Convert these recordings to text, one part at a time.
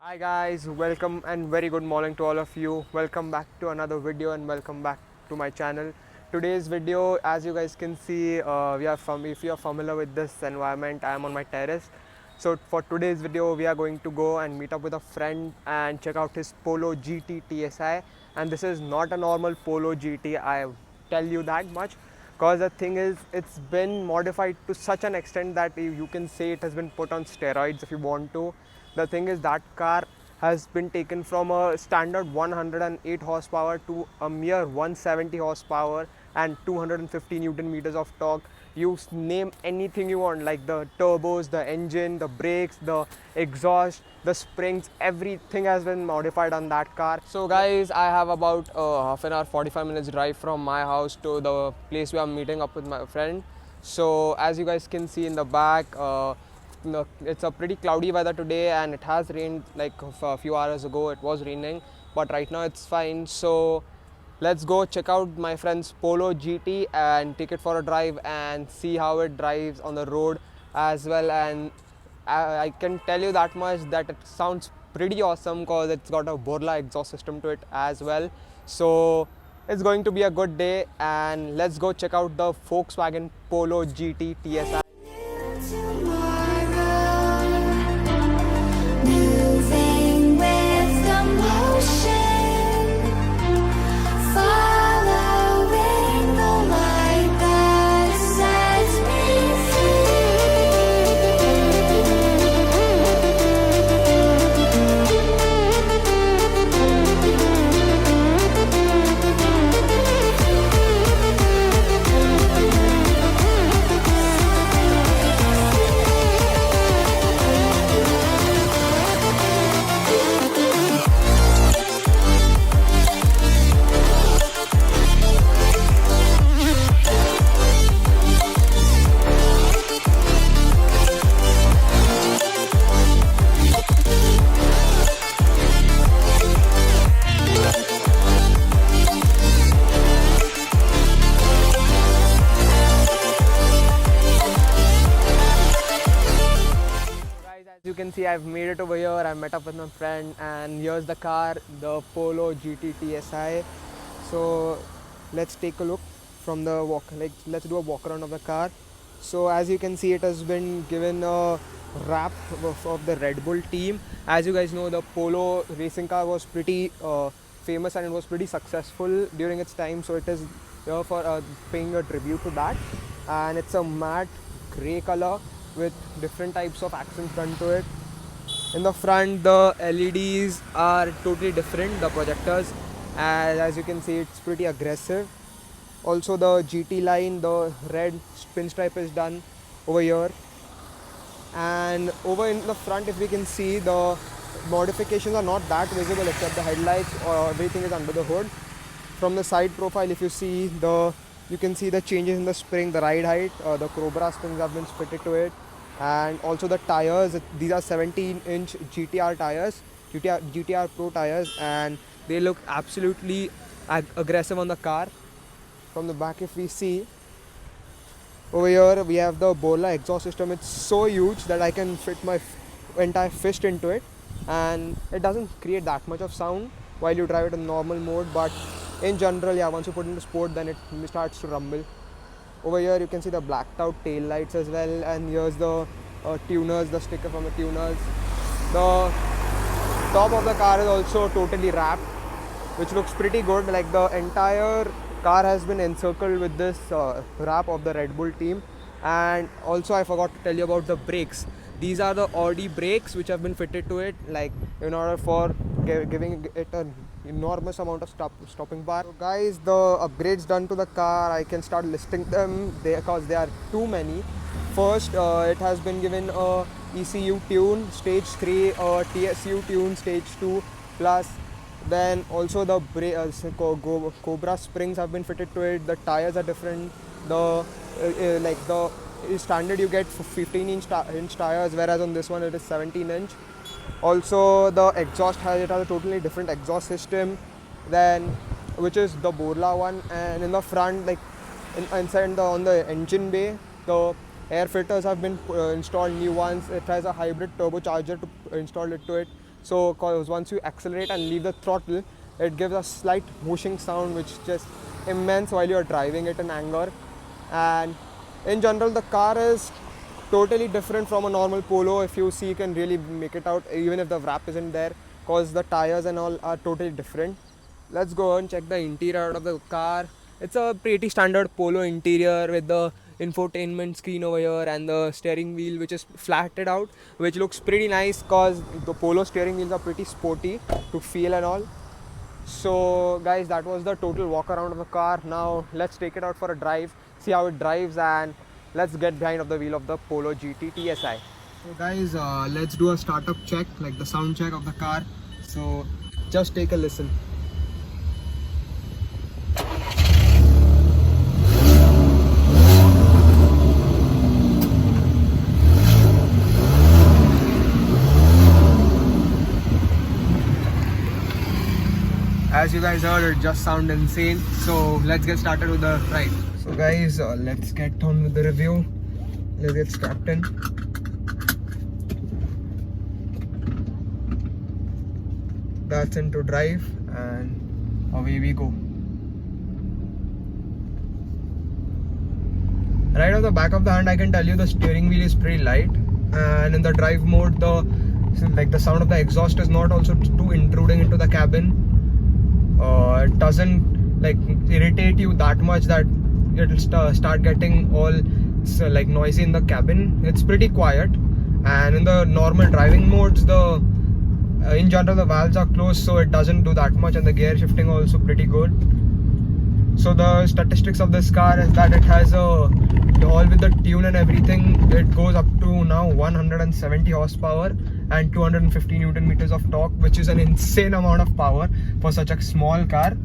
Hi guys, welcome and very good morning to all of you. Welcome back to another video and welcome back to my channel. Today's video, as you guys can see, if you are familiar with this environment, I am on my terrace. So for today's video, we are going to go and meet up with a friend and check out his Polo GT TSI. And this is not a normal Polo GT, I tell you that much. Because the thing is, it's been modified to such an extent that you can say it has been put on steroids if you want to. The thing is, that car has been taken from a standard 108 horsepower to a mere 170 horsepower and 250 newton meters of torque. You name anything you want, like the turbos, the engine, the brakes, the exhaust, the springs, everything has been modified on that car. So guys, I have about half an hour 45 minutes drive from my house to the place where I'm meeting up with my friend. So as you guys can see in the back, it's a pretty cloudy weather today and it has rained like a few hours ago. It was raining, but right now it's fine. So let's go check out my friend's Polo GT and take it for a drive and see how it drives on the road as well. And I can tell you that much that it sounds pretty awesome because it's got a Borla exhaust system to it as well. So it's going to be a good day, and let's go check out the Volkswagen Polo GT TSI. Moving with the motion, following the light that sets me As you can see, I've made it over here. I met up with my friend, and here's the car, the Polo GT TSI. So let's take a look from the walk. Let's do a walk around of the car. So as you can see, it has been given a wrap of the Red Bull team. As you guys know, the Polo racing car was pretty famous and it was pretty successful during its time. So it is here for paying a tribute to that. And it's a matte grey color with different types of accents done to it. In the front, the LEDs are totally different, the projectors, and as you can see, it's pretty aggressive. Also the GT line, the red pinstripe is done over here, and over in the front, if we can see, the modifications are not that visible except the headlights, or everything is under the hood. From the side profile, if you see, you can see the changes in the spring, the ride height, the Cobra springs have been fitted to it, and also the tires. These are 17-inch GTR tires, GTR Pro tires, and they look absolutely aggressive on the car. From the back, if we see, over here we have the Borla exhaust system. It's so huge that I can fit my entire fist into it, and it doesn't create that much of sound while you drive it in normal mode, but in general, yeah, once you put it into sport, then it starts to rumble. Over here you can see the blacked out tail lights as well, and here's the tuners, the sticker from the tuners. The top of the car is also totally wrapped, which looks pretty good. Like, the entire car has been encircled with this wrap of the Red Bull team. And also I forgot to tell you about the brakes. These are the Audi brakes which have been fitted to it, like in order for giving it an enormous amount of stopping power. So guys, the upgrades done to the car, I can start listing them because there are too many. First, it has been given a ECU tune stage 3, a TSU tune stage 2 plus. Then also the Cobra springs have been fitted to it. The tires are different. The standard you get 15-inch tires, whereas on this one it is 17-inch. Also the exhaust has a totally different exhaust system than which is the Borla one. And in the front, like inside on the engine bay, the air filters have been installed, new ones. It has a hybrid turbocharger to install it to it. So cause once you accelerate and leave the throttle, it gives a slight whooshing sound which is just immense while you're driving it in anger. And in general, the car is totally different from a normal Polo. If you see, you can really make it out even if the wrap isn't there, cause the tires and all are totally different. Let's go and check the interior of the car. It's a pretty standard Polo interior with the infotainment screen over here and the steering wheel which is flatted out, which looks pretty nice cause the Polo steering wheels are pretty sporty to feel and all. So guys, that was the total walk around of the car. Now let's take it out for a drive, see how it drives, and let's get behind of the wheel of the Polo GT TSI. So guys, let's do a startup check, like the sound check of the car. So just take a listen. As you guys heard, it just sounds insane. So let's get started with the ride. So guys, let's get on with the review. Let's get strapped in. That's into drive and away we go. Right on the back of the hand, I can tell you the steering wheel is pretty light, and in the drive mode, the sound of the exhaust is not also too intruding into the cabin. It doesn't like irritate you that much that it'll start getting all like noisy in the cabin. It's pretty quiet, and in the normal driving modes, in general the valves are closed, so it doesn't do that much, and the gear shifting also pretty good. So the statistics of this car is that it has all with the tune and everything, it goes up to now 170 horsepower and 250 Newton meters of torque, which is an insane amount of power for such a small car.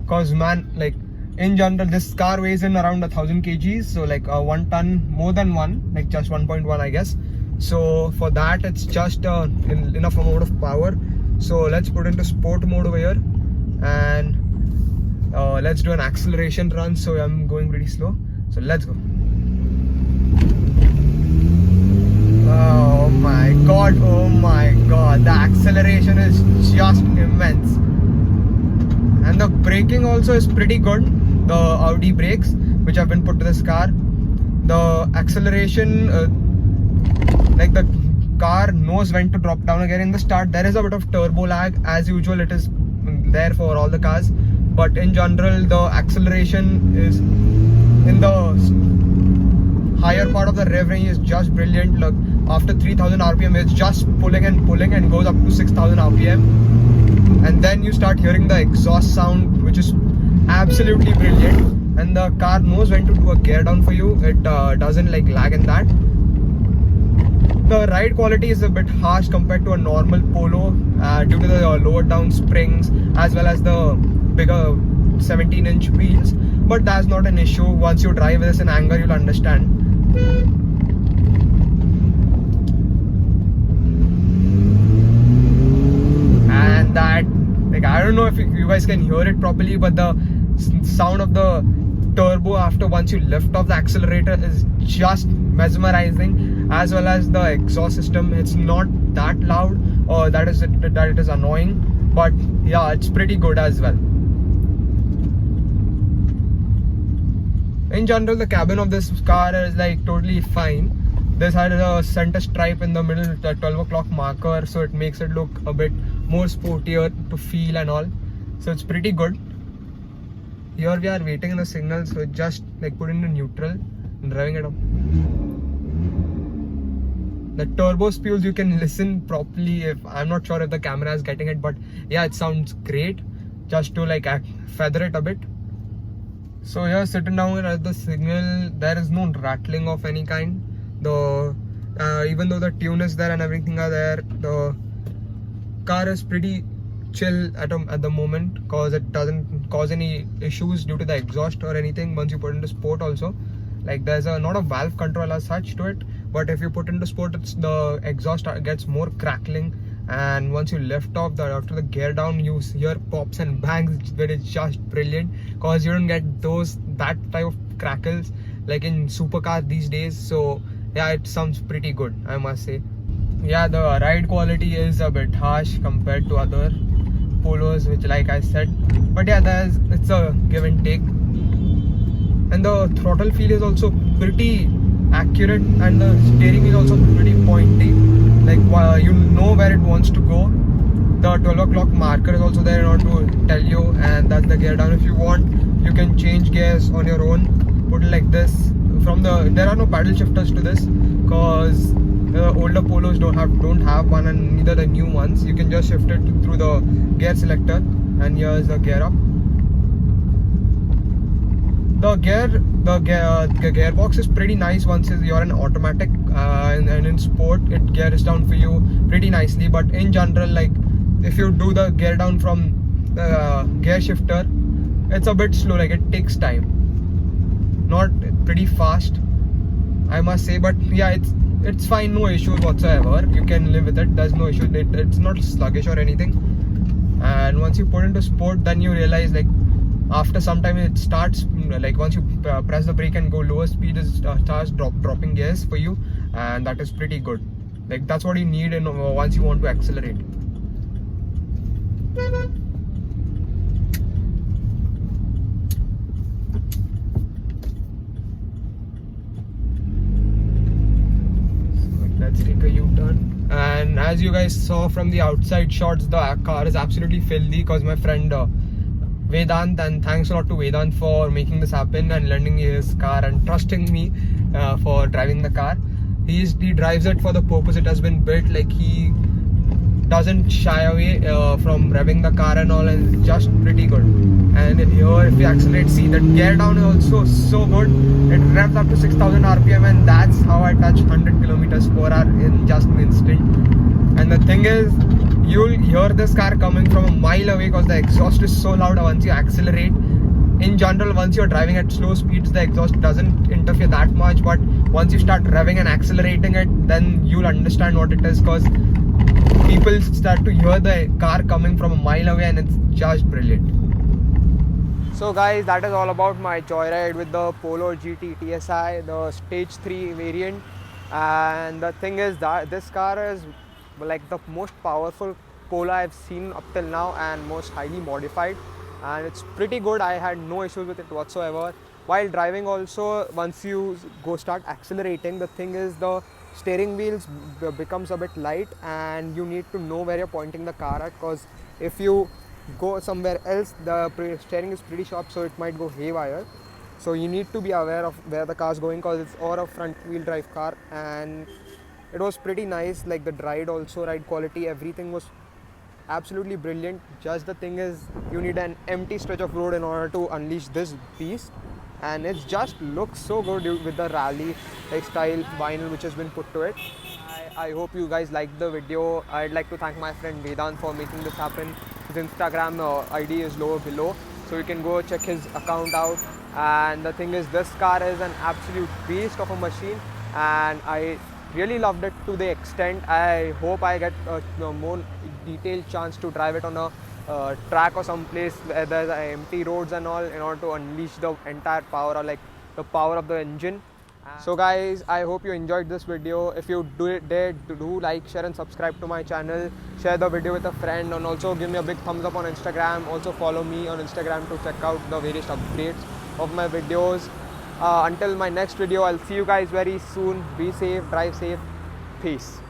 Cause man, like in general, this car weighs in around 1000 kgs, so like 1 ton, more than one, like just 1.1 I guess. So for that, it's just enough amount of power. So let's put into sport mode over here, and let's do an acceleration run. So I'm going pretty slow, so let's go. Oh my god, the acceleration is just immense, and the braking also is pretty good. The Audi brakes which have been put to this car, the acceleration, like the car knows when to drop down again. In the start there is a bit of turbo lag, as usual it is there for all the cars, but in general the acceleration is in the higher part of the rev range is just brilliant. Look, after 3000 rpm it's just pulling and goes up to 6000 rpm, and then you start hearing the exhaust sound, which is absolutely brilliant, and the car knows when to do a gear down for you. It doesn't like lag in that. The ride quality is a bit harsh compared to a normal Polo due to the lower down springs as well as the bigger 17-inch wheels, but that's not an issue. Once you drive this in anger, you'll understand. And that, like, I don't know if you guys can hear it properly, but the sound of the turbo after once you lift off the accelerator is just mesmerizing, as well as the exhaust system. It's not that loud or that it is annoying, but yeah, it's pretty good as well. In general, the cabin of this car is like totally fine. This had a center stripe in the middle, the 12 o'clock marker, so it makes it look a bit more sportier to feel and all. So it's pretty good. Here we are waiting in the signal, so just like put into neutral and driving it up. The turbo spules, you can listen properly. If I'm not sure if the camera is getting it, but yeah, it sounds great. Just to like feather it a bit. So here, sitting down at the signal, there is no rattling of any kind. Even though the tune is there and everything are there, the car is pretty chill at the moment, cause it doesn't cause any issues due to the exhaust or anything. Once you put into sport also, like there's not a valve control as such to it, but if you put into sport, the exhaust gets more crackling, and once you lift off after the gear down, you hear pops and bangs. That is just brilliant, cause you don't get that type of crackles like in supercars these days. So yeah, it sounds pretty good, I must say. yeah, the ride quality is a bit harsh compared to other polos, which like I said, but yeah, it's a give and take. And the throttle feel is also pretty accurate, and the steering is also pretty pointy, like you know where it wants to go. The 12 o'clock marker is also there in order to tell you, and that's the gear down. If you want, you can change gears on your own, put it like this. There are no paddle shifters to this, because the older polos don't have one, and neither the new ones. You can just shift it through the gear selector, and here's the gear up. The gearbox is pretty nice once you're in automatic, and in sport it gears down for you pretty nicely. But in general, like if you do the gear down from the gear shifter, it's a bit slow, like it takes time. Not pretty fast, I must say, but yeah, it's fine, no issues whatsoever. You can live with it. There's no issue. It's not sluggish or anything. And once you put into sport, then you realize, like after some time it starts, like once you press the brake and go lower speed, it starts dropping gears for you, and that is pretty good. Like that's what you need once you want to accelerate. Let's take a U-turn. And as you guys saw from the outside shots, the car is absolutely filthy because my friend Vedant, and thanks a lot to Vedant for making this happen and lending me his car and trusting me for driving the car. He drives it for the purpose it has been built. Like he doesn't shy away from revving the car and all, and it's just pretty good. And here if you accelerate, see that gear down is also so good. It revs up to 6000 rpm, and that's how I touch 100 kilometers per hour in just an instant. And the thing is, you'll hear this car coming from a mile away because the exhaust is so loud once you accelerate. In general, once you're driving at slow speeds, the exhaust doesn't interfere that much, but once you start revving and accelerating it, then you'll understand what it is, because people start to hear the car coming from a mile away, and it's just brilliant. So guys, that is all about my joyride with the Polo GT TSI, the stage 3 variant. And the thing is that this car is like the most powerful Polo I've seen up till now, and most highly modified, and it's pretty good. I had no issues with it whatsoever. While driving also, once you start accelerating, the thing is the steering wheels becomes a bit light, and you need to know where you're pointing the car at, because if you go somewhere else, the steering is pretty sharp, so it might go haywire. So you need to be aware of where the car is going, because it's a front wheel drive car. And it was pretty nice, like the ride quality, everything was absolutely brilliant. Just the thing is, you need an empty stretch of road in order to unleash this beast, and it just looks so good with the rally like style vinyl which has been put to it. I hope you guys liked the video. I'd like to thank my friend Vedant for making this happen. His Instagram ID is lower below, so you can go check his account out. And the thing is, this car is an absolute beast of a machine, and I really loved it to the extent. I hope I get a more detailed chance to drive it on a track or some place where there's empty roads and all, in order to unleash the entire power, or like the power of the engine. So guys, I hope you enjoyed this video. If you dare, do like, share and subscribe to my channel. Share the video with a friend, and also give me a big thumbs up on Instagram. Also follow me on Instagram to check out the various upgrades of my videos. Until my next video, I'll see you guys very soon. Be safe, drive safe. Peace.